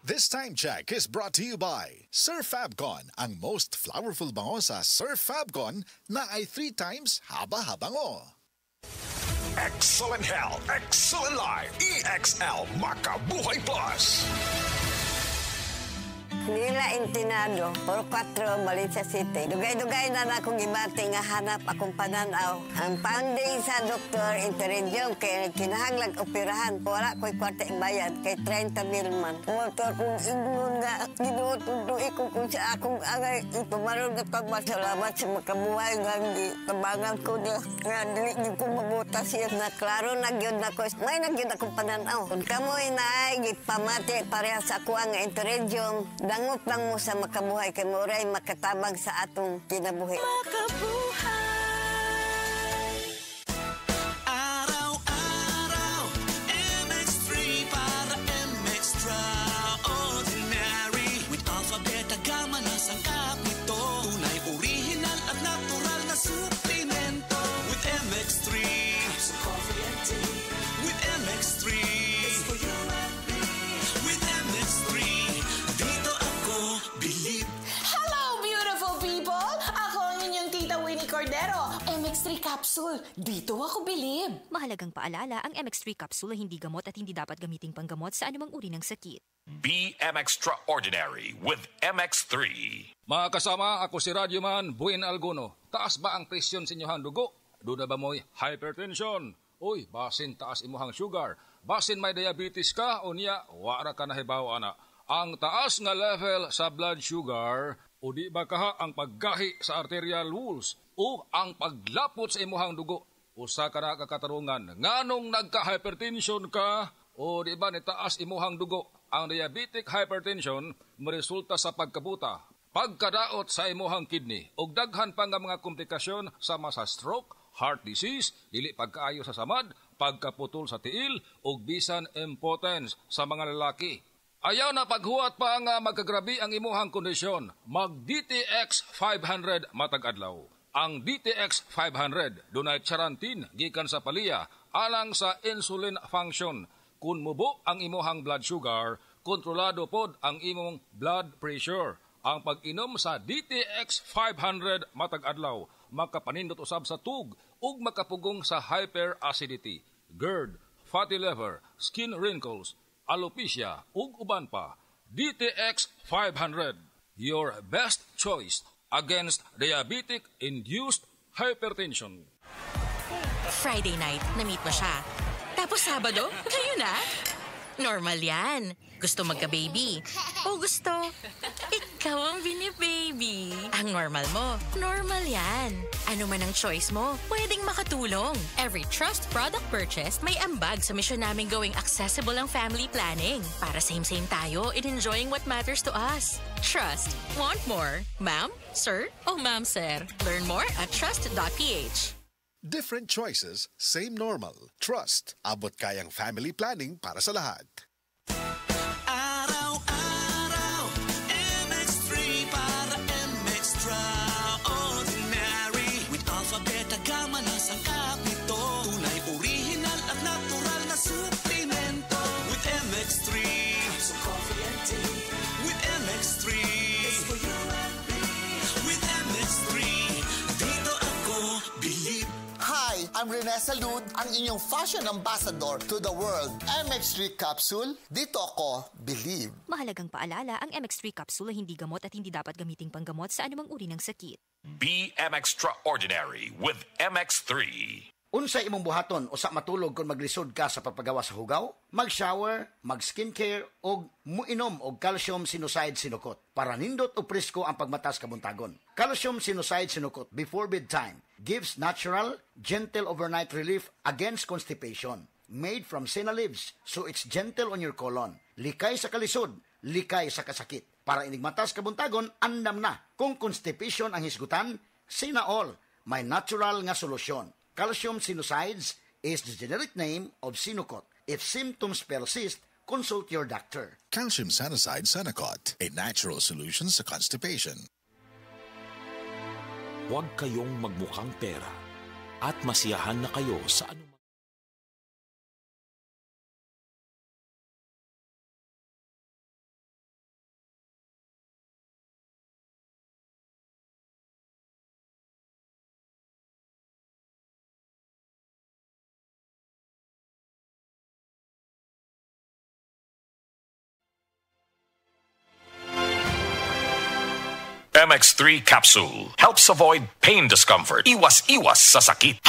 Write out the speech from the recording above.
This time check is brought to you by Sir Fabcon, ang most flowerful bango sa Sir Fabcon na ay 3 times haba-habango. Excellent Health, Excellent Life, EXL Makabuhay Plus. Nila Intinado, Puro 4, Valencia City. Dugay-dugay na akong ibati nga hanap akong pananaw. Ang funding sa doktor, interregion, kay kinahanglag operahan. Wala ko'y kwarta bayad, kay 30 mil man. Motor kong ignon nga, ginutuloy ko kung sa akong angay. Ipamarong na pagmasalamat sa makabuhay nga tabangan ko niya. Nga dili ko mabutas siya na klaro nagyod na ko. May nagyod akong pananaw. Kung kamoy na ay gipamati pareha sa ako ang interregion, dangot lang mo sa makabuhay kay Moray makatabang sa atong kinabuhi. Makabuhay. Araw-araw, MX3 para MX-Traordinary. With alphabet, gamma na sangkap nito. Tunay, original at natural na suplemento. With MX3, so coffee and tea. With MX3, it's for you and me. With MX3, believe. Hello, beautiful people! Ako ang inyong tita Winnie Cordero. MX3 Capsule. Dito ako bilib. Mahalagang paalala, ang MX3 Capsule ay hindi gamot at hindi dapat gamiting panggamot sa anumang uri ng sakit. BM Extraordinary with MX3. Mga kasama, ako si Radyoman Buin Alguno. Taas ba ang presyon sa inyong dugo? Doon na ba mo'y hypertension? Uy, basin taas imuhang sugar. Basin may diabetes ka o niya, wala ka na hibaw ana. Ang taas nga level sa blood sugar o di ba kaha ang paggahi sa arterial walls o ang paglapot sa imuhang dugo. Usa ka na kakatarungan, nganong nagka-hypertension ka o di ba nitaas imuhang dugo. Ang diabetic hypertension maresulta sa pagkabuta, pagkadaot sa imuhang kidney o daghan pa nga mga komplikasyon sama sa stroke, heart disease, dili pagkaayo sa samad, pagkaputol sa tiil o bisan impotence sa mga lalaki. Ayaw na paghuwat pa nga magkagrabi ang imuhang kondisyon. Mag-DTX 500 matag adlaw. Ang DTX 500 dunay charantin gikan sa palya alang sa insulin function. Kung mubo ang imuhang blood sugar, kontrolado pod ang imong blood pressure. Ang pag-inom sa DTX 500 matag adlaw makapanindot usab sa tug ug makapugong sa hyperacidity, GERD, fatty liver, skin wrinkles, alopecia ug uban pa. DTX 500, your best choice against diabetic-induced hypertension. Friday night, na-meet mo siya. Tapos Sabado, kayo na? Normal yan. Gusto magka-baby. O gusto, ikaw ang bini-baby. Ang normal mo, normal yan. Ano man ang choice mo, pwedeng makatulong. Every Trust product purchase, may ambag sa misyon namin gawing accessible ang family planning. Para same-same tayo in enjoying what matters to us. Trust. Want more? Ma'am? Sir? O ma'am, sir? Learn more at trust.ph. Different choices, same normal. Trust. Abot kayang family planning para sa lahat. Araw-araw, MX3 para MX-Traordinary. With alphabet, gamma na sangkap nito. Tunay, original at natural na suplemento. With MX3, so coffee and tea. With MX3, it's for you and me. With MX3, dito ako believe. Hi, I'm Rene Salud, ang inyong fashion ambassador to the world. MX3 Capsule, dito ako believe. Mahalagang paalala, ang MX3 Capsule ay hindi gamot at hindi dapat gamiting panggamot sa anumang uri ng sakit. BM Extraordinary with MX3. Unsa imong buhaton o sa matulog kung maglisod ka sa pagpagawa sa hugaw? Mag-shower, mag-skincare o muinom og calcium sinucide sinukot para nindot o presko ang pagmatas kabuntagon. Calcium sinucide sinukot before bedtime gives natural, gentle overnight relief against constipation. Made from senna leaves, so it's gentle on your colon. Likay sa kalisod, likay sa kasakit. Para inigmatas kabuntagon, andam na. Kung constipation ang hisgutan, Sinaol, may natural nga solusyon. Calcium sinucides is the generic name of Sinocot. If symptoms persist, consult your doctor. Calcium Sanicide Senocot, a natural solution sa constipation. Huwag kayong magmukhang pera at masiyahan na kayo sa anumang MX3 capsule helps avoid pain discomfort. Iwas-iwas sa sakit.